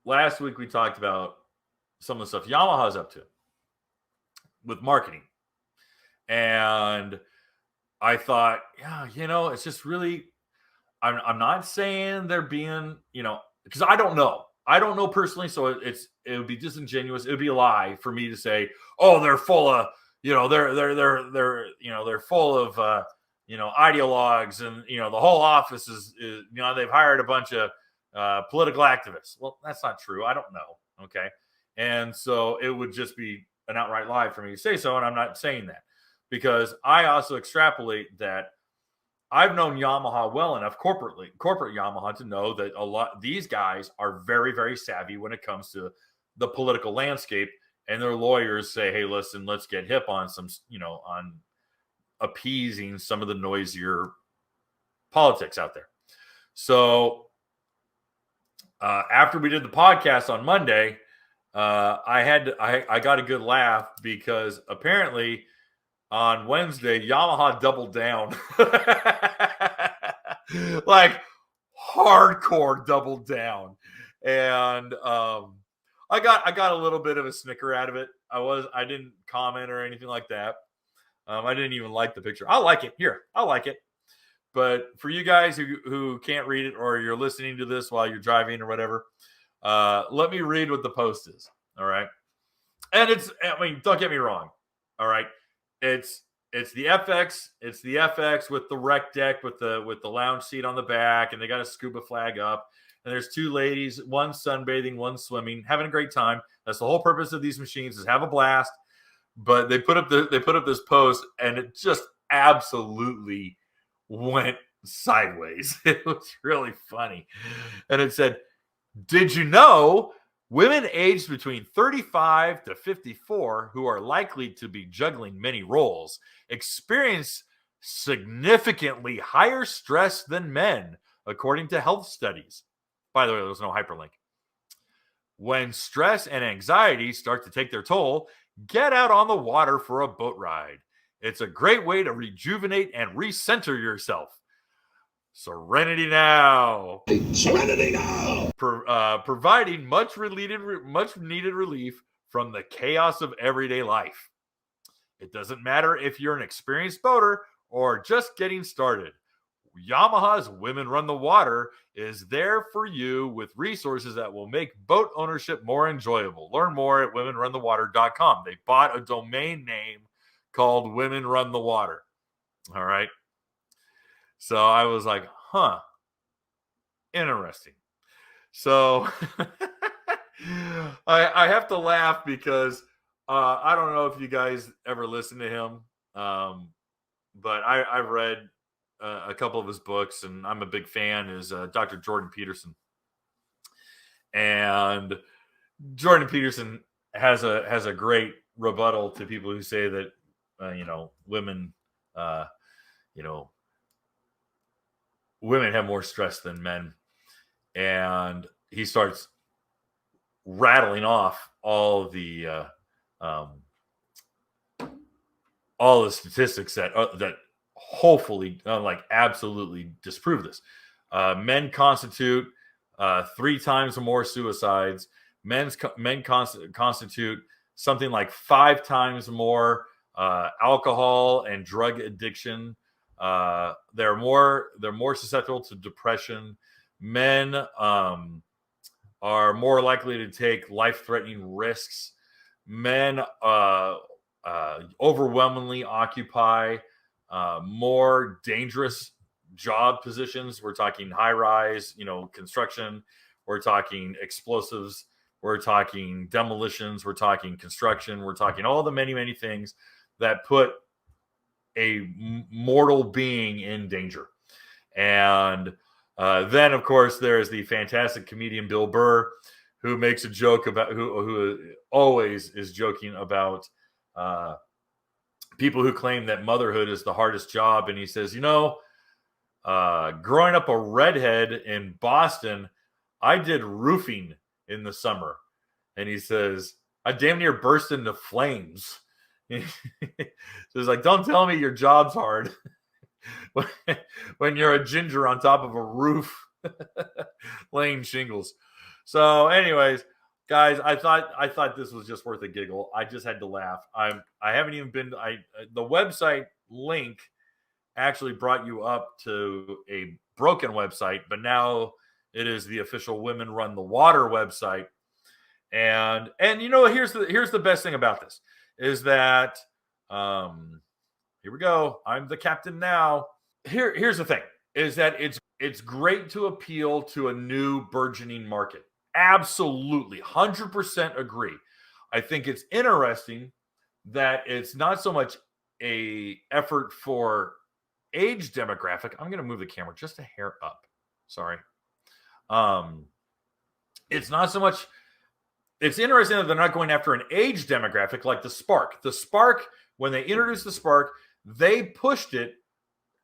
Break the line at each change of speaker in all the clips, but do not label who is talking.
last week we talked about some of the stuff Yamaha's up to with marketing. And I thought, yeah, it's just really, I'm not saying they're being, because I don't know. I don't know personally, so it would be disingenuous. It would be a lie for me to say, oh, they're full of, they're full of, ideologues, and the whole office is they've hired a bunch of political activists. Well, that's not true. I don't know. Okay, and so it would just be an outright lie for me to say so, and I'm not saying that because I also extrapolate that. I've known Yamaha well enough, corporate Yamaha, to know that these guys are very, very savvy when it comes to the political landscape, and their lawyers say, "Hey, listen, let's get hip on some, on appeasing some of the noisier politics out there." So after we did the podcast on Monday, I got a good laugh because apparently on Wednesday, Yamaha doubled down. Like hardcore doubled down. And I got a little bit of a snicker out of it. I didn't comment or anything like that. I didn't even like the picture. I like it. Here, I like it. But for you guys who can't read it, or you're listening to this while you're driving or whatever, let me read what the post is. All right. And don't get me wrong. All right. It's the FX. It's the FX with the rec deck with the lounge seat on the back, and they got a scuba flag up. And there's two ladies, one sunbathing, one swimming, having a great time. That's the whole purpose of these machines, is have a blast. But they put up this post, and it just absolutely went sideways. It was really funny. And it said, "Did you know women aged between 35 to 54 who are likely to be juggling many roles experience significantly higher stress than men, according to health studies?" By the way, there's no hyperlink. "When stress and anxiety start to take their toll, get out on the water for a boat ride. It's a great way to rejuvenate and recenter yourself. Serenity now." Serenity now. Providing much needed relief from the chaos of everyday life. It doesn't matter if you're an experienced boater or just getting started. Yamaha's Women Run the Water is there for you with resources that will make boat ownership more enjoyable. Learn more at womenrunthewater.com. They bought a domain name called Women Run the Water. All right. So I was like, huh, interesting. So I have to laugh because I don't know if you guys ever listen to him, but I've read a couple of his books, and I'm a big fan, is Dr. Jordan Peterson. And Jordan Peterson has a great rebuttal to people who say that, women, women have more stress than men. And he starts rattling off all the statistics that hopefully absolutely disprove this. Men constitute 3 times more suicides. Men constitute something like 5 times more alcohol and drug addiction. They're more susceptible to depression. Men are more likely to take life-threatening risks. Men overwhelmingly occupy more dangerous job positions. We're talking high-rise, construction. We're talking explosives. We're talking demolitions. We're talking construction. We're talking all the many, many things that put a mortal being in danger. And then, of course, there's the fantastic comedian Bill Burr, who makes a joke about who always is joking about people who claim that motherhood is the hardest job. And he says, growing up a redhead in Boston, I did roofing in the summer. And he says, I damn near burst into flames. So he's like, don't tell me your job's hard when you're a ginger on top of a roof laying shingles. So, anyways, guys, I thought this was just worth a giggle. I just had to laugh. I haven't even been. The website link actually brought you up to a broken website, but now it is the official Women Run the Water website. And here's the best thing about this is that here we go. I'm the captain now. Here's the thing is that it's great to appeal to a new burgeoning market. Absolutely, 100% agree. I think it's interesting that it's not so much a effort for age demographic. I'm going to move the camera just a hair up. Sorry. It's not so much. It's interesting that they're not going after an age demographic like the Spark. The Spark, when they introduced the Spark, they pushed it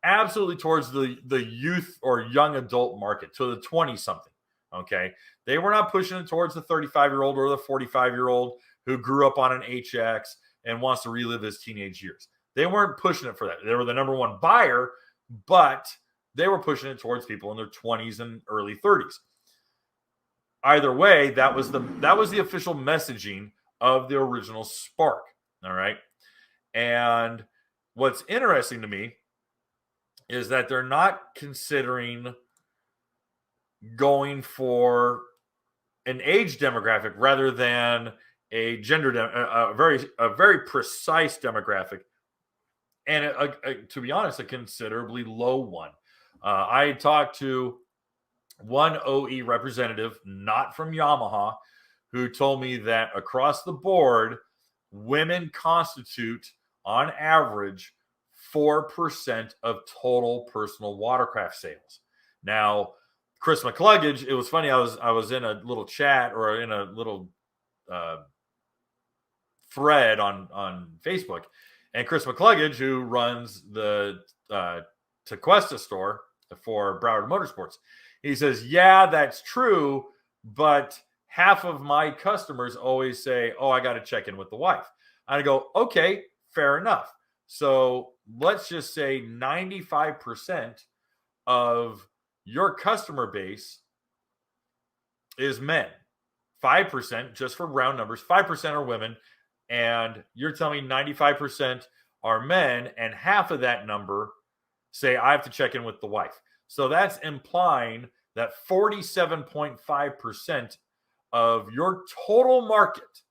absolutely towards the youth or young adult market, to the 20-something. Okay. They were not pushing it towards the 35-year-old or the 45-year-old who grew up on an HX and wants to relive his teenage years. They weren't pushing it for that. They were the number one buyer, but they were pushing it towards people in their 20s and early 30s. Either way, that was the official messaging of the original Spark. All right. And what's interesting to me is that they're not considering going for an age demographic rather than a gender, a very precise demographic, and to be honest, a considerably low one. I talked to one OE representative, not from Yamaha, who told me that across the board, women constitute, on average, 4% of total personal watercraft sales. Now, Chris McCluggage, it was funny. I was in a little chat or in a little thread on Facebook, and Chris McCluggage, who runs the Tequesta store for Broward Motorsports, he says, "Yeah, that's true, but half of my customers always say, 'Oh, I got to check in with the wife.'" And I go, "Okay, fair enough. So let's just say 95% of your customer base is men. 5%, just for round numbers, 5% are women. And you're telling me 95% are men, and half of that number say, 'I have to check in with the wife.' So that's implying that 47.5% of your total market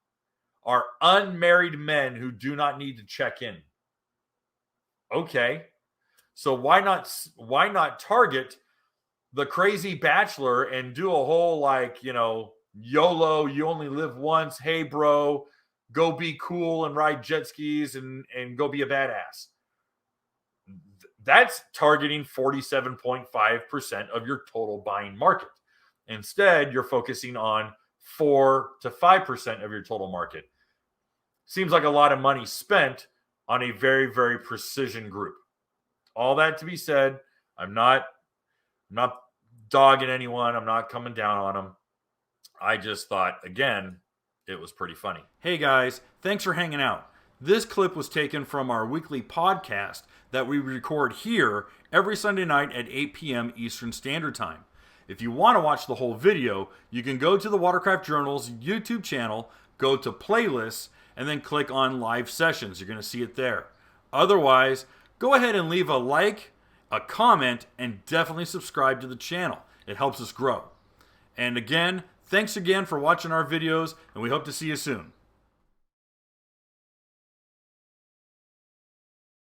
are unmarried men who do not need to check in. Okay. So why not target the crazy bachelor and do a whole YOLO, you only live once, hey bro, go be cool and ride jet skis and go be a badass. That's targeting 47.5% of your total buying market. Instead, you're focusing on 4 to 5% of your total market. Seems like a lot of money spent on a very, very precision group. All that to be said, I'm not dogging anyone. I'm not coming down on them. I just thought, again, it was pretty funny. Hey guys, thanks for hanging out. This clip was taken from our weekly podcast that we record here every Sunday night at 8 p.m. Eastern Standard Time. If you want to watch the whole video, you can go to the Watercraft Journal's YouTube channel, go to playlists, and then click on live sessions. You're going to see it there. Otherwise, go ahead and leave a like, a comment, and definitely subscribe to the channel. It helps us grow. And again, thanks again for watching our videos, and we hope to see you soon.